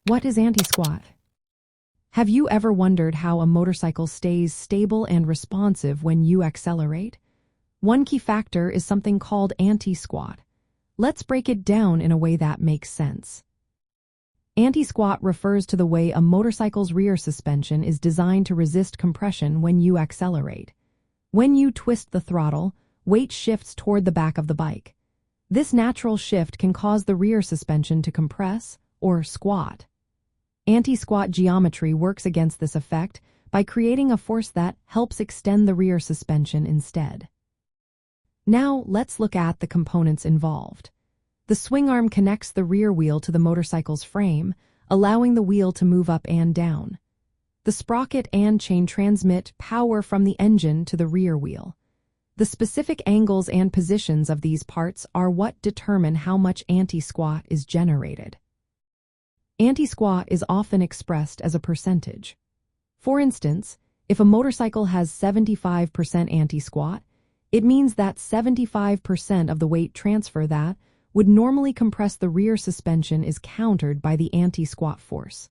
What is anti-squat? Have you ever wondered how a motorcycle stays stable and responsive when you accelerate? One key factor is something called anti-squat. Let's break it down in a way that makes sense. Anti-squat refers to the way a motorcycle's rear suspension is designed to resist compression when you accelerate. When you twist the throttle, weight shifts toward the back of the bike. This natural shift can cause the rear suspension to compress or squat. Anti-squat geometry works against this effect by creating a force that helps extend the rear suspension instead. Now, let's look at the components involved. The swing arm connects the rear wheel to the motorcycle's frame, allowing the wheel to move up and down. The sprocket and chain transmit power from the engine to the rear wheel. The specific angles and positions of these parts are what determine how much anti-squat is generated. Anti-squat is often expressed as a percentage. For instance, if a motorcycle has 75% anti-squat, it means that 75% of the weight transfer that would normally compress the rear suspension is countered by the anti-squat force.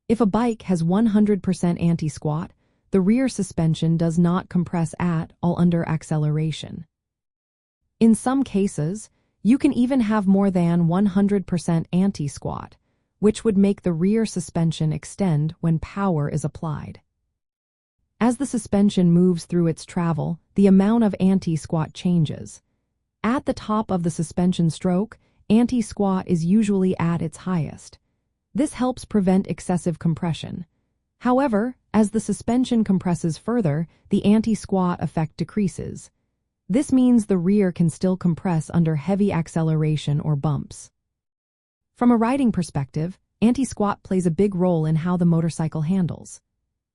If a bike has 100% anti-squat, the rear suspension does not compress at all under acceleration. In some cases, you can even have more than 100% anti-squat, which would make the rear suspension extend when power is applied. As the suspension moves through its travel, the amount of anti-squat changes. At the top of the suspension stroke, anti-squat is usually at its highest. This helps prevent excessive compression. However, as the suspension compresses further, the anti-squat effect decreases. This means the rear can still compress under heavy acceleration or bumps. From a riding perspective, anti-squat plays a big role in how the motorcycle handles.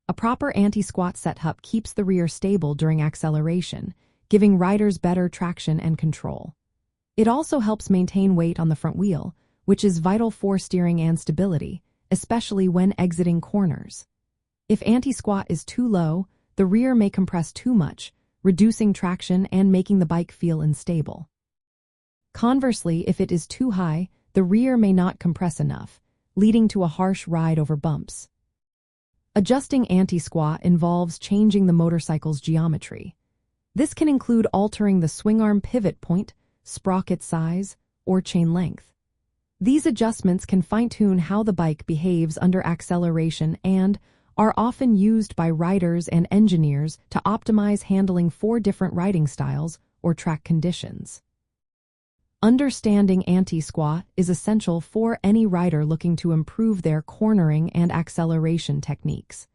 A proper anti-squat setup keeps the rear stable during acceleration, giving riders better traction and control. It also helps maintain weight on the front wheel, which is vital for steering and stability, especially when exiting corners. If anti-squat is too low, the rear may compress too much, reducing traction and making the bike feel unstable. Conversely, if it is too high, the rear may not compress enough, leading to a harsh ride over bumps. Adjusting anti-squat involves changing the motorcycle's geometry. This can include altering the swing arm pivot point, sprocket size, or chain length. These adjustments can fine-tune how the bike behaves under acceleration and are often used by riders and engineers to optimize handling for different riding styles or track conditions. Understanding anti-squat is essential for any rider looking to improve their cornering and acceleration techniques.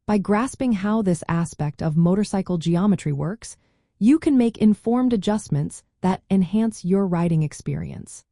By grasping how this aspect of motorcycle geometry works, you can make informed adjustments that enhance your riding experience.